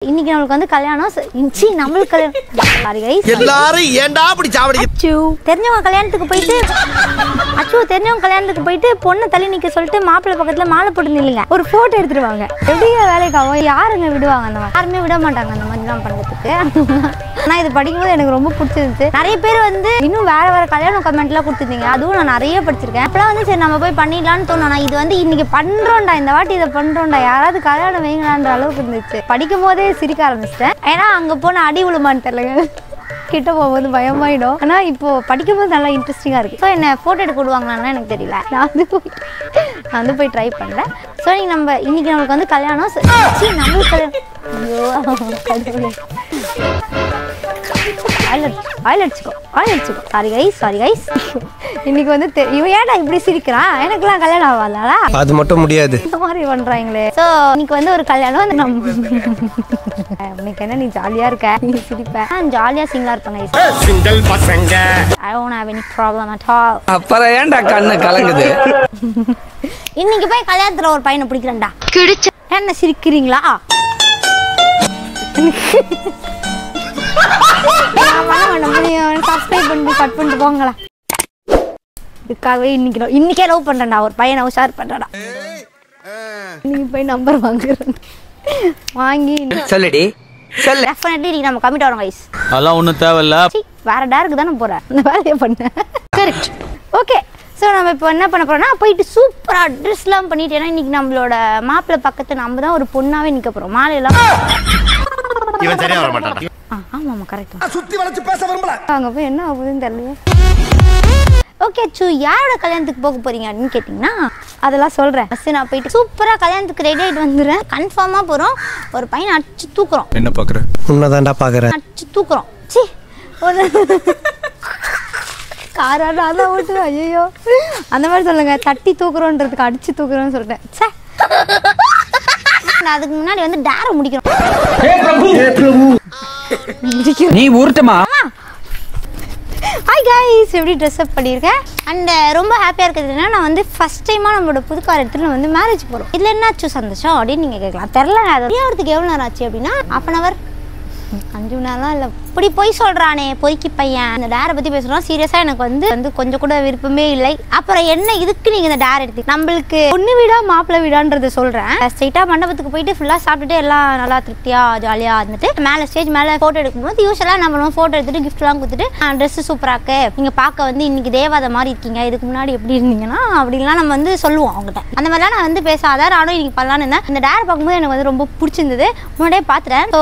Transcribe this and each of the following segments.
இன்னைக்கு நமக்கு வந்து கல்யாணம். நம்மளுக்கு கல்யாணம். Sorry guys. எல்லாரும் ஏன்டா அப்படி சாவடி? தெரிஞ்சவங்க கல்யாணத்துக்கு போயிட்டு பொண்ணு தள்ளி நிக்க சொல்லிட்டு மாப்பிள்ளை பக்கத்துல மாலை போட்டு நில்லுங்க, ஒரு போட்டோ எடுத்துருவாங்க. பெரிய வேலைக்காகும். யாருங்க விடுவாங்க? அந்த மாதிரி யாருமே விட மாட்டாங்க அந்த மாதிரிலாம் பண்றதுக்கு. ஆனா இது படிக்கும்போது எனக்கு ரொம்ப பிடிச்சிருந்துச்சு. நிறைய பேர் வந்து இன்னும் வேற கல்யாணம் கமெண்ட்லாம் கொடுத்துருந்தீங்க, அதுவும் நான் நிறைய படிச்சிருக்கேன். அப்பெல்லாம் வந்து சரி நம்ம போய் பண்ணிடலான்னு தோணும். இது வந்து இன்னைக்கு பண்றோம்டா, இந்த வாட்டி இதை பண்றோம்டா, யாராவது கல்யாணம் வைங்களான்ற அளவுக்கு இருந்துச்சு. படிக்கும் போதே சிரிக்க ஆரம்பிச்சிட்டேன். ஏன்னா அங்க போன அடி விழுமான்னு தெரியல, கிட்ட போகும்போது பயமாயிடும். ஆனா இப்போ படிக்கும்போது நல்லா இன்ட்ரெஸ்டிங்கா இருக்கு. ஸோ என்ன போட்டோ எடுக்க விடுவாங்களான்னு எனக்கு தெரியல. நான் வந்து போய் ட்ரை பண்றேன். ஸோ இன்னைக்கு நம்மளுக்கு வந்து கல்யாணம். நம்மளுக்கு கல்யாணம். அடிச்சுக்கோ. Sorry guys. இன்னைக்கு வந்து இவன் ஏடா இப்படி சிரிக்கிறான், எனக்குலாம் கல்யாணம் ஆகாதா? அது மட்டும் முடியாது, இந்த மாதிரி பண்றாங்களே. சோ இன்னைக்கு வந்து ஒரு கல்யாணம். உனக்கு என்ன, நீ ஜாலியா இருக்க, நீ சிரிப்ப, ஜாலியா சிங்கிளா இருப்பாங்க. சிங்கிள் பசங்க. I don't have any problem at all. அப்புறம் ஏன்டா கண்ணு கலங்குது? இன்னைக்கு போய் கல்யாணத்துல ஒரு பையனை பிடிக்கிறேன்டா. என்ன சிரிக்கிறீங்களா? சப்ஸ்கிரைப் பண்ணி கட் பண்ணிட்டு போங்களா. இதுக்காகவே இன்னைக்கே லவ் பண்றேன்டா, ஒரு பையனை ஷேர் பண்றேன்டா. இன்னைக்கு போய் நம்பர் வாங்குறேன், வாங்கி சொல்லுடி சொல்லு. டெஃபினெட்லி நீங்க நம்ம கமிட் ஆறோம் गाइस. அதெல்லாம் ஒண்ணும் தேவையில்ல, வேற டேருக்கு தான போறேன், அந்த வேலையை பண்ண. கரெக்ட். ஓகே. ஸோ நம்ம இப்போ என்ன பண்ண போறோம்னா, போயிட்டு சூப்பரா ட்ரெஸ்லாம் பண்ணிட்டு, ஏன்னா இன்னைக்கு நம்மளோட மாப்பிள்ளை பக்கத்து நம்ம தான் ஒரு பொண்ணாவே நிக்க போறோம். மாலையெல்லாம் இவன் சரியா வர மாட்டான். ஆமாமா கரெக்ட். சுத்தி வளைச்சு பேச விரும்பல. அங்க போய் என்ன ஆகுதுன்னு தெரியல. ஓகே யாரோட கல்யாணத்துக்கு போக போறீங்க அப்படின்னு கேட்டிங்கன்னா அதெல்லாம் சொல்கிறேன். ஃபஸ்ட்டு நான் போயிட்டு சூப்பராக கல்யாணத்துக்கு ரெடி ஆகிட்டு வந்துடுறேன். கன்ஃபார்மாக போகிறோம், ஒரு பையனை அடிச்சு தூக்குறோம். என்ன பார்க்குறேன்? உன்னதான்டா பார்க்குறேன். அடிச்சு தூக்குறோம். சி ஒரு காராக அதான் ஓட்டுவேன். ஐயோ அந்த மாதிரி சொல்லுங்க, தட்டி தூக்குறோன்றதுக்கு அடிச்சு தூக்குறோன்னு சொல்லிட்டேன். சே நான் அதுக்கு முன்னாடி வந்து டேர முடிக்கிறோம். நீ ஊர்ட்டமா? ஹாய் கைஸ், எப்படி ட்ரெஸ் அப் பண்ணியிருக்கேன். அண்ட் ரொம்ப ஹாப்பியாக இருக்கிறது என்னன்னா, நான் வந்து ஃபஸ்ட் டைமாக நம்மளோட புது கார் எடுத்துகிட்டு வந்து மேரேஜ் போகிறோம். இதில் என்னாச்சு சந்தோஷம் அப்படின்னு நீங்கள் கேட்கலாம். தெரில, அது வரதுக்கு எவ்வளோ நேரம் ஆச்சு அப்படின்னா 1/2 hour 5 மணி நேரம்லாம் இல்லை. இப்படி பொய் சொல்கிறானே பொய்க்கு பையன். இந்த டேரை பற்றி பேசுகிறோம். சீரியஸாக எனக்கு வந்து கொஞ்சம் கூட விருப்பமே இல்லை. அப்புறம் என்ன இதுக்கு நீங்கள் இந்த டேர் எடுத்து, நம்மளுக்கு பொண்ணு வீடா மாப்பிள்ளை வீடான்றதை சொல்கிறேன். ஸ்ட்ரெயிட்டாக மண்டபத்துக்கு போயிட்டு ஃபுல்லாக சாப்பிட்டுட்டு எல்லாம் நல்லா திருப்தியாக ஜாலியாக இருந்துட்டு மேலே ஸ்டேஜ் மேலே ஃபோட்டோ எடுக்கும்போது யூஸ்வலாக நம்ம ஃபோட்டோ எடுத்துட்டு கிஃப்ட்லாம் கொடுத்துட்டு ட்ரெஸ்ஸு சூப்பராக நீங்கள் பார்க்க வந்து இன்னைக்கு தேவாத மாதிரி இருக்கீங்க, இதுக்கு முன்னாடி எப்படி இருந்தீங்கன்னா அப்படின்லாம் நம்ம வந்து சொல்லுவோம் அவங்ககிட்ட. அந்த மாதிரிலாம் நான் வந்து பேசாத, நானும் இன்னைக்கு பண்ணலான்னு இருந்தேன். இந்த டேர் பார்க்கும்போது எனக்கு வந்து ரொம்ப பிடிச்சிருந்தது. முன்னாடியே பார்த்துட்டேன். ஸோ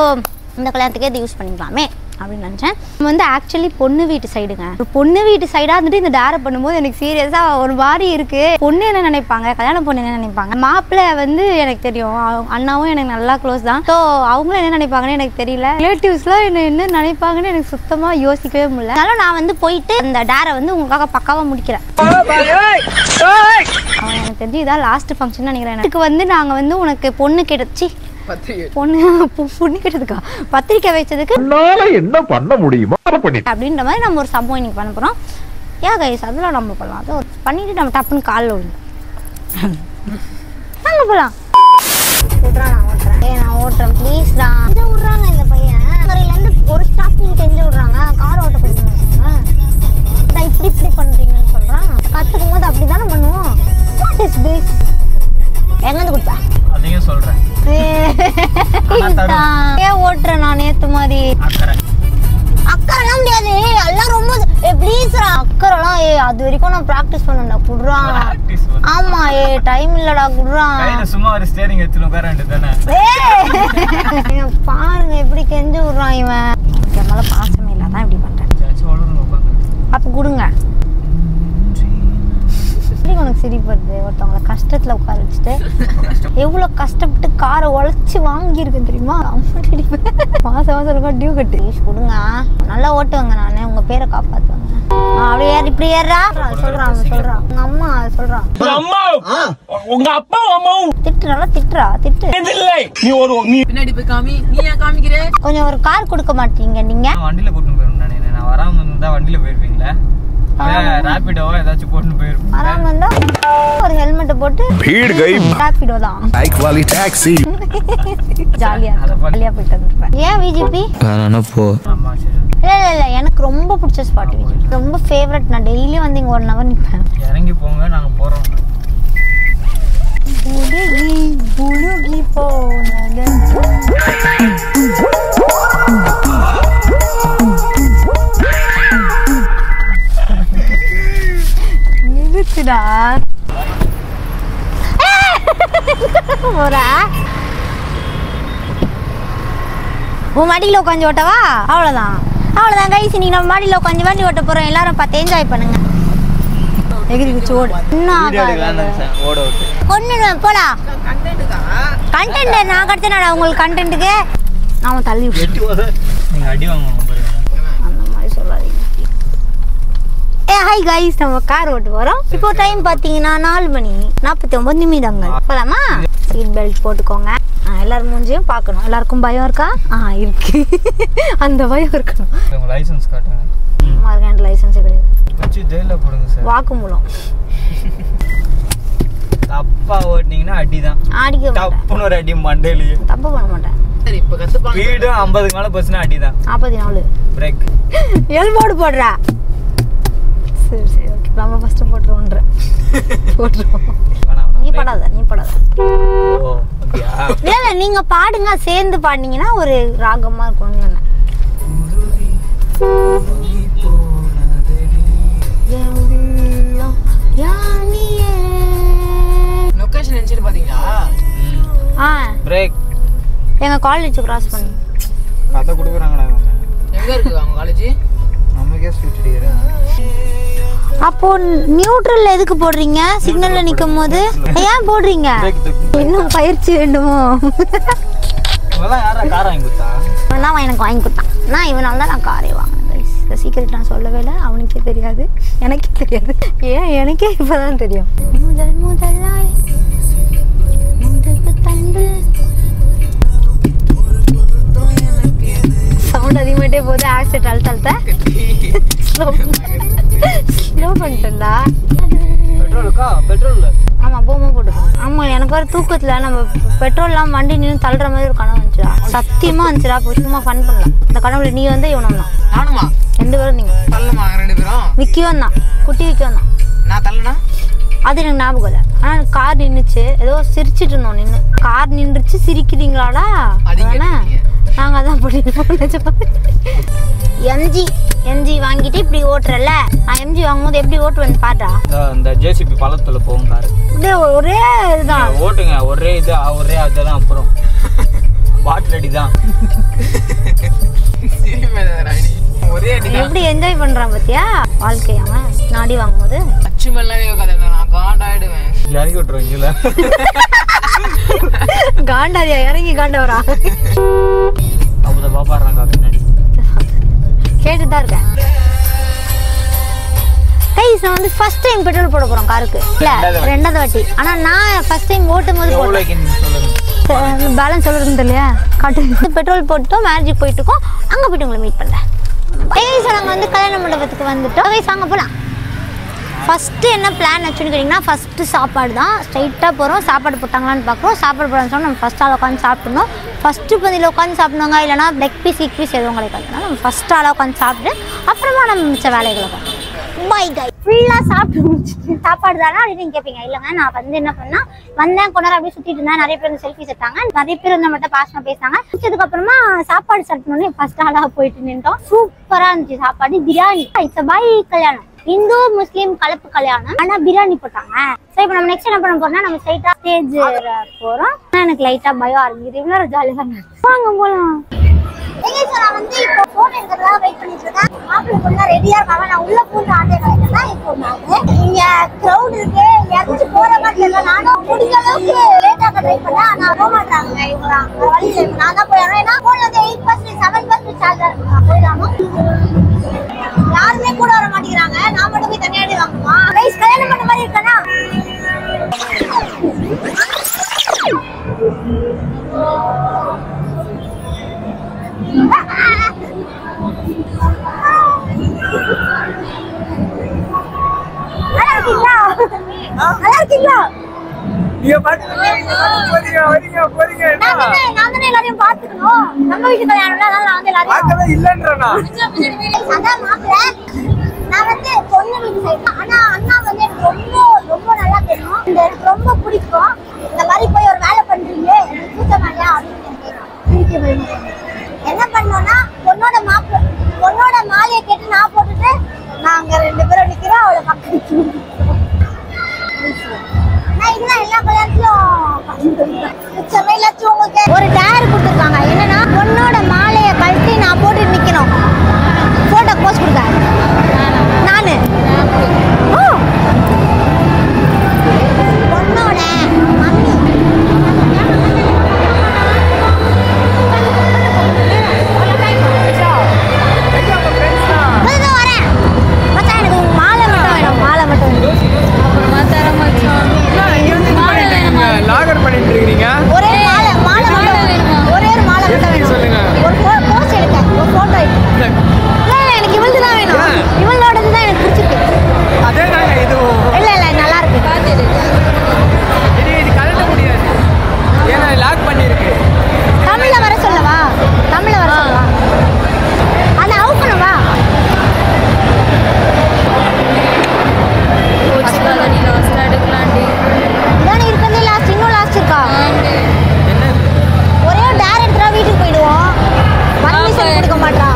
இந்த கல்யாணத்துக்கே இது யூஸ் பண்ணிக்கலாமே அப்படின்னு நினச்சேன். நம்ம வந்து ஆக்சுவலி பொண்ணு வீட்டு சைடுங்க. ஒரு பொண்ணு வீட்டு சைடாக இருந்துட்டு இந்த டேரை பண்ணும்போது எனக்கு சீரியஸாக ஒரு மாதிரி இருக்குது. பொண்ணு என்ன நினைப்பாங்க, கல்யாணம் பொண்ணு என்ன நினைப்பாங்க, மாப்பிள்ளை வந்து எனக்கு தெரியும், அண்ணாவும் எனக்கு நல்லா க்ளோஸ் தான். ஸோ அவங்களும் என்ன நினைப்பாங்கன்னு எனக்கு தெரியல. ரிலேட்டிவ்ஸ்லாம் என்ன நினைப்பாங்கன்னு எனக்கு சுத்தமாக யோசிக்கவே முடியல. அதனால நான் வந்து போயிட்டு அந்த டேரை வந்து உங்களுக்காக பக்காவாக முடிக்கிறேன். எனக்கு தெரிஞ்சு இதான் லாஸ்ட் ஃபங்க்ஷன் நினைக்கிறேன். எனக்கு வந்து நாங்கள் வந்து உனக்கு பொண்ணு கேட்டுச்சு, பொண்ணு கேட்டதுக்கா பத்திரிக்கை வச்சதுக்கு என்ன பண்ண முடியுமா அப்படின்ற மாதிரி நம்ம ஒரு சம்பவம் இன்னைக்கு பண்ண போறோம். ஏன் கைஸ் அதெல்லாம் நம்ம பண்ணலாம். அதை பண்ணிட்டு நம்ம டப்புன்னு காலில் விழுந்து நாங்க போகலாம். நான் ஓட்டுறேன் ப்ளீஸ் தான். இதை விட்றாங்க இந்த பையன். இருந்து ஒரு ஸ்டாப்பிங் தெரிஞ்சு விட்றாங்க. கார் ஓட்ட போயிருந்தாங்க. இப்படி பண்றீங்கன்னு சொல்றான். கத்துக்கும் போது அப்படிதானே பண்ணுவோம். What is this? எங்கேருந்து கொடுப்பேன் அதையும் சொல்றேன். ஏன் ஓட்டுறேன் நான் நேத்து மாதிரி அக்கறைலாம் முடியாது. எல்லாம் ரொம்ப ப்ளீஸ்ரா அக்கறைலாம். அது வரைக்கும் நான் ப்ராக்டிஸ் பண்ணேன்டா. குடுறான். ஆமா டைம் இல்லடா குடுறான். சும்மா ஒரு ஸ்டேரிங் எடுத்துட்டு உட்கார வேண்டியதுதானே. பாருங்க எப்படி கெஞ்சு விடுறான் இவன். என் மேல பாசமே இல்லாதான் இப்படி பண்றேன். அப்ப கொடுங்க. உனக்கு சிரிப்பு வருது. ஒருத்தவங்களை கஷ்டத்துல உட்கார வச்சுட்டு எவ்வளவு கஷ்டப்பட்டு காரை உழைச்சி வாங்கியிருக்கேன் தெரியுமா? மாசம் இருக்கா டியூ கட்டு கொடுங்க. நல்லா ஓட்டுவாங்க. நானு உங்க பேரை காப்பாத்துவாங்க. அப்படியே இப்படி ஏறா சொல்றான். உங்க அம்மா சொல்றான். உங்க அப்பா அம்மாவும் திட்டு நல்லா திட்டு. நீ பின்னாடி போய் காமி. நீ ஏன் காமிக்கிற? கொஞ்சம் ஒரு கார் கொடுக்க மாட்டீங்க நீங்க? வண்டியில கூட்டிட்டு போயிரும். நான் வராம இருந்தா வண்டியில போயிருப்பீங்களா? ராபிடோவா ஏதாச்சும் போட்டு போயிரும். வராம இருந்தா ஒரு ஹெல்மெட் போட்டு भीड़ गई ராபிடோ தான் बाइक वाली टैक्सी ஜாலியா போயிட்டு வந்துருப்பேன். ஏன் விஜிபி? போ ஆமா சரி. இல்ல எனக்கு ரொம்ப பிடிச்ச ஸ்பாட் விஜிபி. ரொம்ப ஃபேவரட். நான் டெய்லி வந்து இங்க 1 hour நிப்பேன். இறங்கி போங்க, நாங்க போறோம். புழுகி போனது நிறுத்துடா போறா. உன் மடியில் உட்காந்து ஓட்டவா? அவ்வளோதான் கைஸ். இன்னைக்கு நம்ம மடியில் உட்காந்து வண்டி ஓட்ட போகிறோம். எல்லாரும் பார்த்து என்ஜாய் பண்ணுங்க. எகிரி குச்சி ஓடு. ஓட ஓட்டு கொண்டு போலாம். கண்டென்ட் நான் கட்டுனடா உங்களுக்கு. கண்டென்ட்டுக்கு நாம தள்ளி நீங்க அடி வாங்குவாங்க பாருங்க. அந்த மாதிரி சொல்லாதீங்க. ஹாய் கைஸ், நம்ம கார் ஓட்டு போகிறோம். இப்போ டைம் பார்த்தீங்கன்னா 4:49 நிமிடங்கள். போலாமா? சீட் பெல்ட் போட்டுக்கோங்க. எல்லாரும் மூஞ்சியும் பார்க்கணும். எல்லாருக்கும் பயம் இருக்கா? இருக்கு. அந்த பயம் இருக்கணும். உங்க லைசென்ஸ் காட்டுங்க. மார்கண்ட் லைசென்ஸே கிடையாது. வச்சு ஜெயில போடுங்க சார். வாக்குமூலம். தப்பா ஓட்டினீங்கன்னா அடிதான். ஆடிக்க மாட்டேன். தப்புன்னு ஒரு அடி மண்டையிலேயே. தப்பு பண்ண மாட்டேன். சரி, இப்போ கத்துப்பாங்க. ஸ்பீடு 50க்கு மேல போச்சுன்னா அடிதான். 44 பிரேக். எல்போர்டு போடுறா. சரி ஓகே. நம்ம ஃபர்ஸ்ட் போட்டுருவோம். நீ படாத. ஓ அப்படியா? இல்ல நீங்க பாடுங்க. சேர்ந்து பாடுனீங்கன்னா ஒரு ராகமா இருக்கும்னு. லொகேஷன் நினைச்சிட்டு பாத்தீங்களா? பிரேக். எங்க காலேஜ் கிராஸ் பண்ணி கதை கொடுக்குறாங்கடா. எங்க இருக்கு அவங்க காலேஜ்? நமக்கே ஸ்வீட் அடிக்குறாங்க. அப்போ நியூட்ரல் எதுக்கு போடுறீங்க? சிக்னல்ல நிக்கும் போது ஏன் போடுறீங்க? இன்னும் பயிற்சி வேண்டுமோ? இவெல்லாம் யாரா கார் வாங்கி கொடுத்தா? நான் எனக்கு வாங்கி கொடுத்தான். நான் இவனால தான் நான் காரே வாங்கினேன். இந்த சீக்கிரம் நான் சொல்லவே இல்லை. அவனுக்கே தெரியாது, எனக்கே தெரியாது. ஏன் எனக்கே இப்பதான் தெரியும். முதலாய் சவுண்ட் அதிகமாயிட்டே போகுது. ஆக்சிடென்ட் அழுத்தழுத்த ஸ்லோ பண்ணிட்டேன்டா. பெட்ரோல் ஆமா போமா போட்டுக்கோம். ஆமா எனக்கு ஒரு தூக்கத்துல நம்ம பெட்ரோல்லாம் வண்டி நின்று தள்ளுற மாதிரி ஒரு கனவு வந்துச்சுடா. சத்தியமா வந்துச்சுடா. போய் சும்மா ஃபன் பண்ணலாம். இந்த கனவுல நீ வந்து இவனும் தான். நானுமா? 2 பேரும் நீங்க தள்ளமா? 2 பேரும் விக்கியும் தான். குட்டி விக்கியும் தான். நான் தள்ளனா? அது எனக்கு ஞாபகம் இல்லை. ஆனால் கார் நின்றுச்சு. ஏதோ சிரிச்சிட்டு இருந்தோம். நின்று கார் நின்றுச்சு. சிரிக்கிறீங்களாடா? அதானே நாங்கள் அதான் போட்டு எம்ஜி வாங்கிட்டு இப்படி ஓட்டுறல. நான் எம்ஜி வாங்கும்போது எப்படி ஓட்டுவேன் பாட்டா? இந்த ஜேசிபி பழத்துல போகும் காரு. ஒரே இதுதான் ஓட்டுங்க. ஒரே அதுதான். அப்புறம் பாட்டில் அடிதான். ஒரே அடி. எப்படி என்ஜாய் பண்றான் பாத்தியா வாழ்க்கையாம. நாடி வாங்கும்போது அச்சு மேலே நான் காண்டாயிடுவேன். இறங்கி விட்டுருவீங்களா? காண்டாரியா? இறங்கி காண்டவரா? அப்போ பாப்பாடுறாங்க பின்னாடி. கேட்டுதான் இருக்கேன். கைஸ் நான் வந்து ஃபர்ஸ்ட் டைம் பெட்ரோல் போட போறோம் காருக்கு. இல்ல 2வது வாட்டி. ஆனா நான் ஃபர்ஸ்ட் டைம் ஓட்டும் போது பேலன்ஸ் சொல்றதுன்னு தெரியலையா? காட்டு. பெட்ரோல் போட்டுட்டோம். மேரேஜுக்கு போயிட்டு இருக்கோம். அங்க போயிட்டு உங்களை மீட் பண்றேன். கைஸ் நாங்கள் வந்து கல்யாண மண்டபத்துக்கு வந்துட்டோம். கைஸ் அங்கே போகலாம். ஃபஸ்ட்டு என்ன பிளான் ஆச்சுன்னு கேட்டிங்கன்னா, ஃபஸ்ட்டு சாப்பாடு தான். ஸ்ட்ரைட்டாக போகிறோம். சாப்பாடு போட்டாங்களான்னு பார்க்குறோம். சாப்பாடு போடான்னு சொன்னால் நம்ம ஃபஸ்ட் ஆள் உட்காந்து சாப்பிடணும். ஃபஸ்ட்டு பதில் உட்காந்து சாப்பிடுவாங்க. இல்லைனா லெக் பீஸ் எதுவும் கிடைக்காதுனா நம்ம ஃபஸ்ட் ஆளாக உட்காந்து சாப்பிட்டு அப்புறமா நம்ம மிச்ச வேலைகளை பார்க்கணும். பாய் கை ஃபுல்லாக சாப்பிட்டு முடிச்சுட்டு சாப்பாடு தானே அப்படின்னு நீங்கள் கேட்பீங்க. இல்லைங்க நான் வந்து என்ன பண்ணால் வந்தேன் கொஞ்ச நேரம் அப்படியே சுற்றிட்டு இருந்தேன். நிறைய பேர் வந்து செல்ஃபிஸ் எடுத்தாங்க. நிறைய பேர் வந்து நம்மகிட்ட பாசமாக பேசினாங்க. முடிச்சதுக்கப்புறமா சாப்பாடு சாப்பிட்டோன்னே ஃபஸ்ட் ஆளாக போயிட்டு நின்றோம். சூப்பராக இருந்துச்சு சாப்பாடு. பிரியாணி. இட்ஸ் பாய் கல்யாணம். இந்து முஸ்லீம் கலப்பு கல்யாணம். ஆனா பிரியாணி போட்டாங்க. சரி இப்போ நம்ம நெக்ஸ்ட் என்ன பண்ண போறோம்னா, நம்ம ஸ்ட்ரைட்டா ஸ்டேஜ் போறோம். எனக்கு லைட்டா பயம் ஆரம்பிக்குது. இவ்வளவு ஜாலியா தான் வாங்க போலாம். நான் வந்து இப்போ போன் எடுக்கிறதுக்காக வெயிட் பண்ணிட்டு இருக்கேன். மாப்பிள்ளை பொண்ணு ரெடியா இருக்காங்க. நான் உள்ள பூந்து ஆட்டே கிடைக்கிறேன். இப்போ இங்க கிரௌட் இருக்கு. யாராச்சும் போற மாதிரி இல்லை. நானும் முடிஞ்ச அளவுக்கு லேட்டாக ட்ரை பண்ணேன். ஆனா போக மாட்டாங்க இவங்க. வழியில இப்போ நான் தான் போயிடுறேன். ஏன்னா போன்ல வந்து 8% 7% சார்ஜா இருக்கு. நான் போயிடாம யாருமே கூட வர மாட்டேங்கிறாங்க. நான் மட்டும் போய் தனியாடி வாங்குமா? கைஸ் கல்யாணம் பண்ண மாதிரி இருக்கனா? நல்லா இருக்கீங்களா? நீங்க போறீங்க நான் தானே எல்லாரையும் பாத்துக்கணும். நம்ம வீட்டு கல்யாணம்ல அதனால நான் வந்து எல்லாரையும் பார்க்கவே இல்லன்றனா. அதான் மாப்பிள்ளை. நான் வந்து பொண்ணு வீட்டு சைடு. ஆனா அண்ணா வந்து எனக்கு ரொம்ப ரொம்ப நல்லா தெரியும். எனக்கு ரொம்ப பிடிக்கும். இந்த மாதிரி போய் ஒரு வேலை பண்றீங்க எனக்கு கூச்சமாயா அப்படின்னு கேட்கணும். என்ன பண்ணோம்னா பொண்ணோட மாலையை கேட்டு நான் போட்டுட்டு நாங்க 2 பேரும் நிக்கிறோம். அவளை பக்கத்து இதெல்லாம் எல்லா கல்யாணத்திலும் ஒரு டேர் கொடுத்துருக்காங்க. என்னன்னா பொண்ணோட மாலையை கழட்டி நான் போட்டு நிக்கணும். போட்டோ போஸ்ட் கொடுக்க நானு பொண்ணோட மம்மி வரேன் மச்சான். எனக்கு மாலை மட்டும் வேணும். மாலை மட்டும் வேணும். லாகர் பண்ணிட்டு இருக்கீங்க. ஒரே மாலை மட்டும் வேணும். ஒரே ஒரு மாலை மட்டும் வேணும். சொல்லுங்க. ஒரு போஸ்ட் எடுக்க ஒரு போட்டோ எடுக்க. இல்ல எனக்கு இவளது தான் வேணும். இவளோடது தான் எனக்கு பிடிச்சிருக்கு. அதே தாங்க இதுவும். இல்ல நல்லா இருக்கு. இது கலட்ட முடியாது. ஏன்னா லாக் பண்ணிருக்கு. தமிழ்ல வர சொல்லவா? அத அவுக்கணும் வா. இதானே இருக்கதே லாஸ்ட். இன்னும் லாஸ்ட் இருக்கா? ஒரே ஒரு டேர் எடுத்துட்டா வீட்டுக்கு போயிடுவோம். பர்மிஷன் கொடுக்க மாட்டா.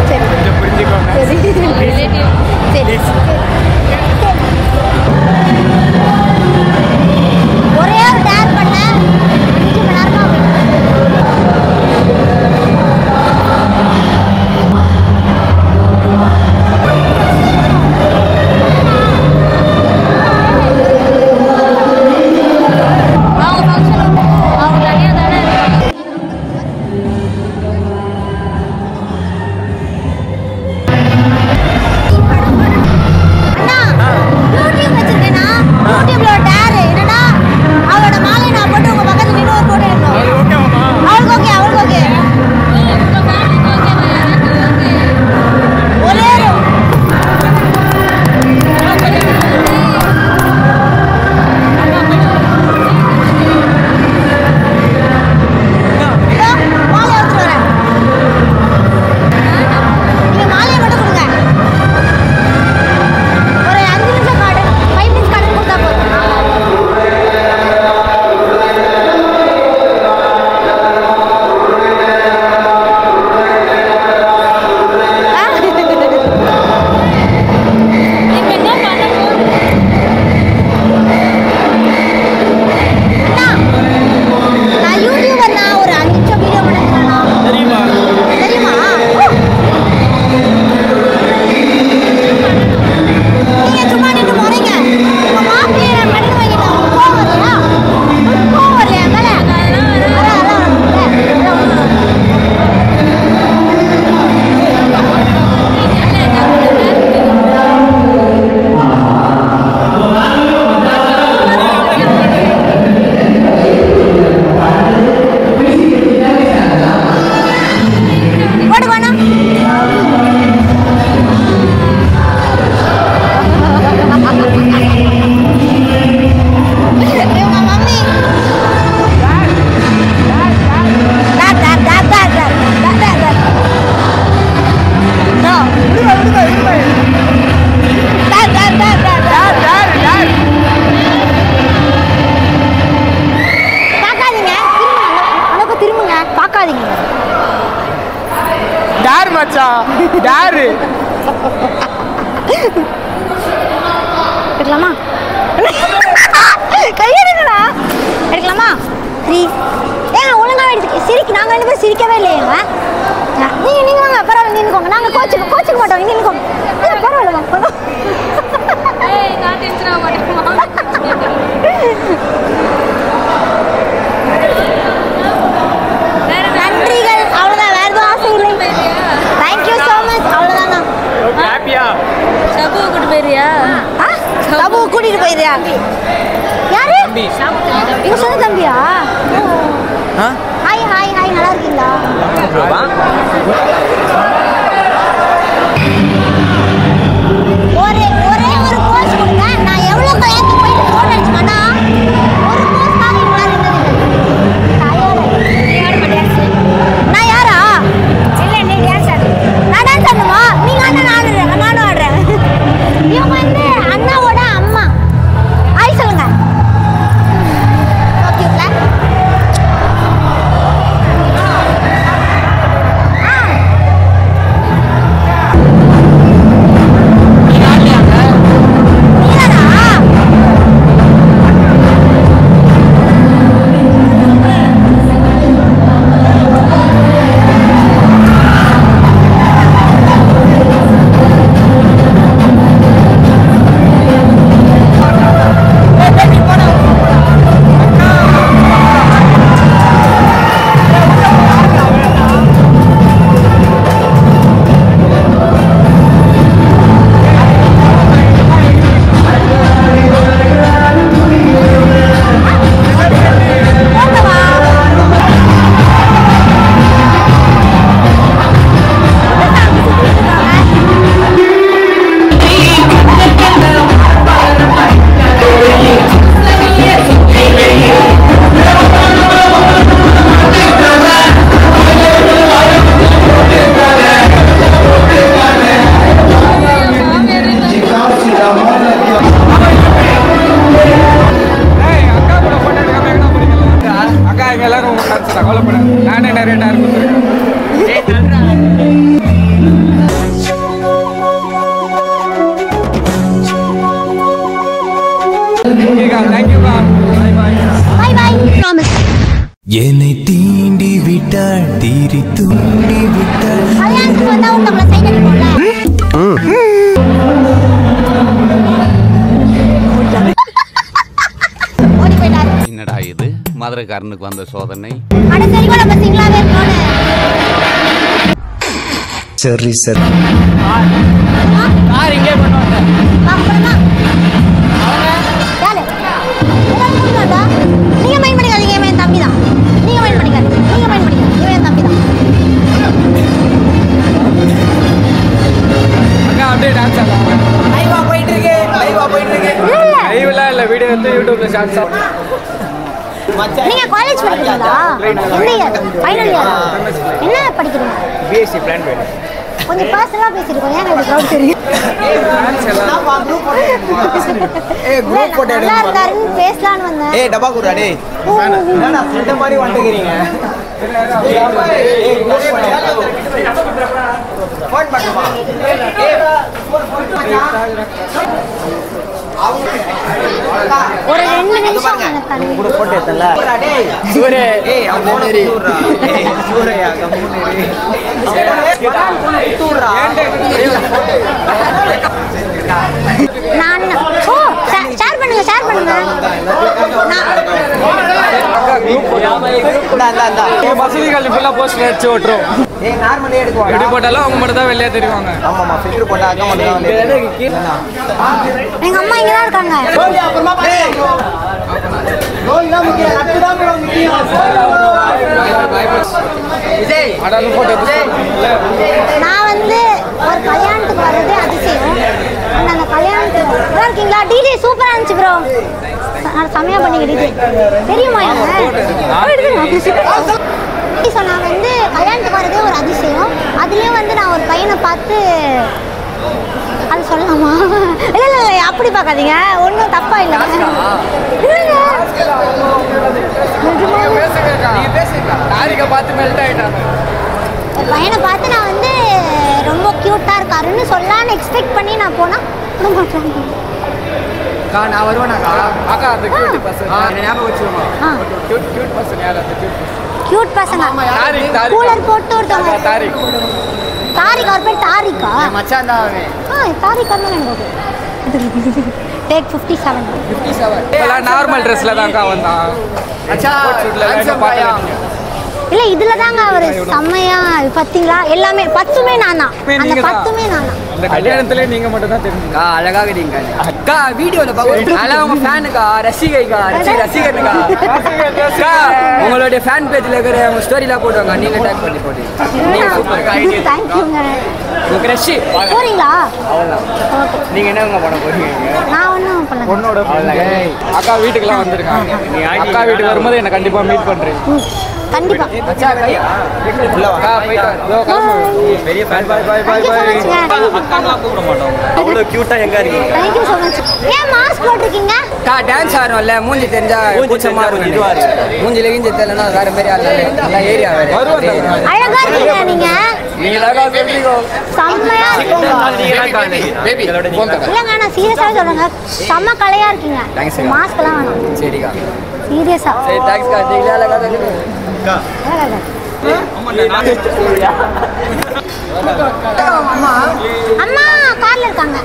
சரி கொஞ்சம் புரிஞ்சுக்கோங்க. ஒரே ஒரு டேர் பண்ண 5 மணி நேரமா டாரு எடுக்கலாமா? கையெடுங்கடா. எடுக்கலாமா? 3 ஏங்க ஒழுங்கா எடுத்து சிரிக்க. நாங்க 2 பேரும் சிரிக்கவே இல்லையேங்க. நீங்க வாங்க, பரவாயில்ல நின்னுக்கோங்க. நாங்க கோச்சுக்க மாட்டோம். நின்னுக்கோங்க. பரவாயில்ல வாங்க. நான் டென்ஷன் ஆக மாட்டேன். நன்றிகள். அவ்வளவுதான். வேற எதுவும் ஆசை இல்லை. Thank you so much. அவ்வளவுதான். ஹாப்பியா? சபுவை கூட்டிட்டு போயிறியா? சபுவை கூட்டிட்டு போயிறியா? யாரு? உங்க சொந்த தம்பியா? Hi hi hi. நல்லா இருக்கீங்களா? ஒரே ஒரு போஸ்ட் கொடுங்க. நான் எவ்வளவு கல்யாணத்துக்கு போயிட்டு என்னை தீண்டி விட்டாள் தீரி தூண்டி விட்டாள். கல்யாணத்துக்கு வந்தா ஒருத்தவங்கள சைட் அடிப்போம்ல. ஓடி போயிட்டாரு. என்னடா இது மதுரைக்காரனுக்கு வந்த சோதனை. அடுத்த கூட நம்ம சிங்களாவே இருக்கோம். சரி சரி கார் இங்கே பண்ணுவாங்க. அப்புறமா யாரு நீங்க மைண்ட் பண்ணிக்காதீங்க. இவன் என் தம்பி தான். நீங்க மைண்ட் பண்ணிக்காதீங்க. இவன் என் தம்பி தான். அக்கா அப்படியே டான்ஸ் ஆடலாம். லைவா போயிட்டு இருக்கு. லைவ்ல இல்ல வீடியோ வந்து யூடியூப்ல ஷார்ட்ஸ். நீங்க காலேஜ் படிக்கிறீங்களா? எந்த இயர்? Final year. என்ன படிக்கிறீங்க? பிஎஸ்சி பிளான் பண்ணு. கொஞ்சம் பர்சனலா பேசிருக்கோம். ஏன் இப்படி க்ரௌட் தெரியும்? குரூப் போட்டோ நல்லா இருக்காருன்னு பேசலான்னு வந்தேன். டப்பா குடுடா டேய். என்னடா ஃப்ரெண்ட் மாதிரி வந்துக்கிறீங்க? ஃபோன் பண்ணுமா? ஒரு 2 நிமிஷம் எனக்கு கூட போட்டோ எடுத்தல. சூரே ஏய் அவன் நேரி. சூரையா கம்முனேரி. தூறா. நான் ஓ ஷேர் பண்ணுங்க. மசூதிகள் ஃபுல்லா போஸ்ட் அடிச்சு ஓட்றோம். ஏய் நார்மலா எடுக்குவாங்க. எப்படி போட்டாலும் அவங்க மட்டும் தான் வெளிய தெரிவாங்க. ஆமாமா ஃபில்டர் போட்டா அங்க மட்டும் தான் வெளிய. எங்க அம்மா இங்க தான் இருக்காங்க. போய் அப்புறமா பாரு. ரோல் தான் முக்கியம். லட்டு தான் முக்கியம். விஜய் அடல போட்டோ விஜய். நான் வந்து ஒரு கல்யாணத்துக்கு வர்றது அதிசயம். அந்த கல்யாணத்துக்கு நல்லா இருக்கீங்களா? டிஜே சூப்பரா இருந்துச்சு ப்ரோ. நான் செமையா பண்ணீங்க டிஜே. தெரியுமா என்ன? ஸோ நான் வந்து கல்யாணத்துக்கு வரதே ஒரு அதிசயம். அதுலேயும் வந்து நான் ஒரு பையனை பார்த்து அது சொல்லலாமா? இல்லை அப்படி பார்க்காதீங்க. ஒன்றும் தப்பா இல்லை. ஒரு பையனை பார்த்து நான் வந்து ரொம்ப க்யூட்டாக இருக்காருன்னு சொல்லலான்னு எக்ஸ்பெக்ட் பண்ணி நான் போனால் விட மாட்டேன். நான் வருவேனாக்கா அக்கா அந்த கியூட் பர்சன் ஞாபகம் வச்சுக்கோமா? கியூட் பர்சன் யார்? அந்த கியூட் பசங்க கூலர் போட்டு ஒருத்தவங்க தாரிக். அவர் பேர் தாரிக்கா? மச்சான் தான் அவன். தாரிக் வந்து எனக்கு டேக் 57 எல்லாம் நார்மல் ட்ரெஸ்ல தான்க்கா வந்தான். இல்லை இதில் தாங்க அவர் செம்மையா பார்த்தீங்களா? எல்லாமே 10மே நான் தான். அந்த 10மே நான் தான். இந்த கல்யாணத்துல நீங்க மட்டும் தான் தெரிஞ்சுக்கா. அழகா இருக்கீங்க அக்கா. வீடியோல பாக்க நல்லா உங்க ஃபேனுக்கா ரசிகைக்கா ரசிகனுக்கா. அக்கா உங்களுடைய ஃபேன் பேஜ்ல இருக்கிற உங்க ஸ்டோரில போடுவாங்க. நீங்க டேக் பண்ணி போடுங்க. நீங்க சூப்பர் கைடி. थैंक யூங்க. உங்க ரஷி போறீங்களா? அவ்வளவுதான். ஓகே. நீங்க என்னங்க பண்ண போறீங்க? நான் ஒண்ணும் பண்ணல. பொண்ணோட அக்கா வீட்டுக்குலாம் வந்திருக்காங்க. அக்கா வீட்டுக்கு வரும்போது என்ன கண்டிப்பா மீட் பண்றேன். கண்டிப்பா. அச்சா கையா உள்ள வா. போய்ட்டு வா. பெரிய fan. Bye bye bye bye. அக்காலாம் கூப்பிட மாட்டோம். அவ்வளவு கியூட்டா எங்க இருக்கீங்க? Thank you so much. ஏன் மாஸ்க் போட்டுருக்கீங்க? கா டான்ஸ் ஆடுறோம்ல. மூஞ்சி தெரிஞ்சா கூச்சமா இருக்கும். மூஞ்சில கிஞ்சி தெரியலனா வேற மாதிரி ஆளு. நல்லா ஏரியா வேற. அழகா இருக்கீங்க நீங்க. நீங்க அழகா சொல்றீங்க. செம்மையா இருக்கீங்க. நீங்க தான் காணி. பேபி போன் தர. இல்லங்க நான் சீரியஸா சொல்றேங்க. செம்ம கலையா இருக்கீங்க. மாஸ்க் எல்லாம் வேணாம். சரிக்கா. சீரியஸா. சரி தேங்க்ஸ் கா. நீங்க அழகா இருக்கீங்க. அக்கா. அம்மா கார்ல இருக்காங்க.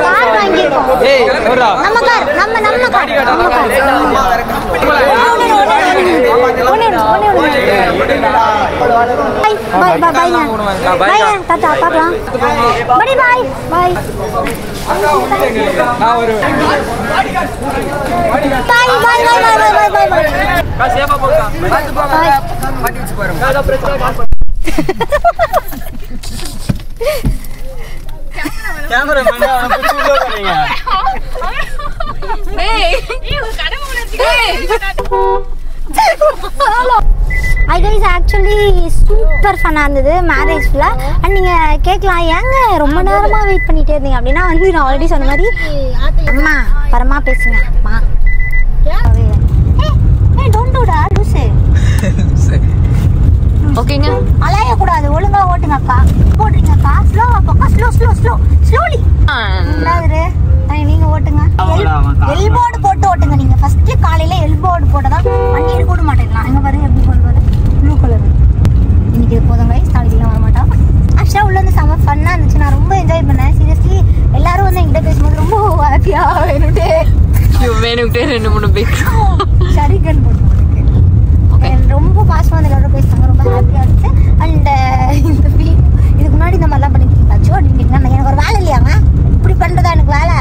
கார் வாங்கிருக்கோம். ஏய் எவரா? நம்ம கார். நம்ம கார். பை டாடா பார்க்கலாம். Bye bye bye. நான் ஒரு பை. கா சேவா போங்க. பாத்து போங்க. பாத்து வச்சு பாருங்க. கால பிரச்சனை கேமரா மேல புடிச்சு உள்ள போறீங்க. ஏய் இது கடமை உணர்ச்சி. ஐ கைஸ் ஆக்சுவலி சூப்பர் ஃபன்னாக இருந்தது மேரேஜில். அண்ட் நீங்கள் கேட்கலாம் ஏங்க ரொம்ப நேரமாக வெயிட் பண்ணிகிட்டே இருந்தீங்க அப்படின்னா வந்து நான் ஆல்ரெடி சொன்ன மாதிரி அம்மா பரமா பேசுங்க அம்மா. டோன்ட் டூ டா லூசு. ஓகேங்க. அலையக்கூடாது. ஒழுங்காக ஓட்டுங்கக்கா. போடுறீங்கக்கா. ஸ்லோவாக போக்கா. ஸ்லோலி. நீங்க ஓட்டுங்க. எல்போர்டு போட்டு ஓட்டுங்க. நீங்க ஃபர்ஸ்ட் காலையில எல்போர்டு போட்டதான் வண்டி எடுக்க விட மாட்டேங்கலாம். எங்க பாருங்க எப்படி போடுறது, ப்ளூ கலர். இன்னைக்கு இது போதும் கைஸ், நாளைக்கு வர மாட்டோம். ஆக்சுவலா உள்ள வந்து செம்ம ஃபன்னா இருந்துச்சு. நான் ரொம்ப என்ஜாய் பண்ணேன். சீரியஸ்லி எல்லாரும் வந்து என்கிட்ட பேசும்போது ரொம்ப ஹாப்பியா வேணுட்டே 2-3 பேர் சரிகன் போட்டு ரொம்ப பாசமா வந்து எல்லாரும் பேசுறாங்க. ரொம்ப ஹாப்பியா இருந்துச்சு. அண்ட் இதுக்கு முன்னாடி இந்த மாதிரிலாம் பண்ணிருக்கீங்களாச்சோ அப்படின்னு கேட்டீங்கன்னா, எனக்கு ஒரு வேலை இல்லையாங்க, இப்படி பண்றதா எனக்கு வேலை,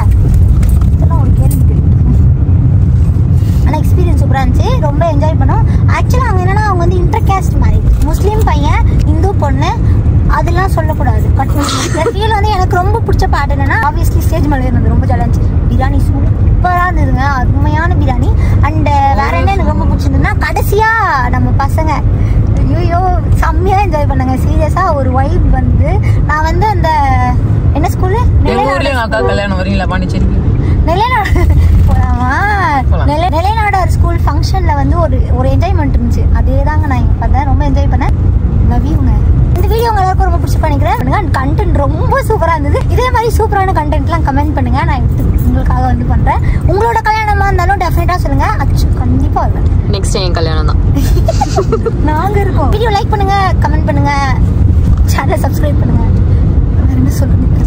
இதெல்லாம் ஒரு கேள்வி கேட்டு. ஆனால் எக்ஸ்பீரியன்ஸ் சூப்பராக இருந்துச்சு. ரொம்ப என்ஜாய் பண்ணோம். ஆக்சுவலாக அவங்க என்னன்னா, அவங்க வந்து இன்டர் கேஸ்ட் மாதிரி, முஸ்லீம் பையன் இந்து பொண்ணு, அதெல்லாம் சொல்லக்கூடாது. பட் ஃபீல் வந்து எனக்கு ரொம்ப பிடிச்ச பாட்டு என்னன்னா, ஆப்வியஸ்லி ஸ்டேஜ் மேலே இருந்தது ரொம்ப ஜாலியாக இருந்துச்சு. பிரியாணி சூப்பராக இருந்ததுங்க, அருமையான பிரியாணி. அண்ட் வேற என்ன எனக்கு ரொம்ப பிடிச்சிருந்ததுன்னா, கடைசியா நம்ம பசங்க ஐயோ செம்மையாக என்ஜாய் பண்ணாங்க. சீரியஸாக ஒரு வைப் வந்து, நான் வந்து அந்த என்ன ஸ்கூலு கல்யாணம் வரீங்களா பாண்டிச்சேரிக்கு? நிலைநாடார் ஸ்கூல் ஃபங்க்ஷன்ல வந்து ஒரு என்ஜாய்மெண்ட் இருந்துச்சு. அதே தாங்க நான் இங்கே பார்த்தேன். ரொம்ப என்ஜாய் பண்ணேன். லவ்யூங்க. இந்த வீடியோ உங்களுக்கு ரொம்ப பிடிச்சி பண்ணிக்கிறேன். கண்டென்ட் ரொம்ப சூப்பராக இருந்தது. இதே மாதிரி சூப்பரான கண்டென்ட்லாம் கமெண்ட் பண்ணுங்க. நான் உங்களுக்காக வந்து பண்றேன். உங்களோட கல்யாணமா இருந்தாலும் டெஃபினட்டா சொல்லுங்க. கண்டிப்பா வருவேன். நெக்ஸ்ட் டைம் கல்யாணம் தான். நாங்க இருக்கோம். வீடியோ லைக் பண்ணுங்க, கமெண்ட் பண்ணுங்க, சேனலை சப்ஸ்கிரைப் பண்ணுங்க. வேற என்ன சொல்லுங்க.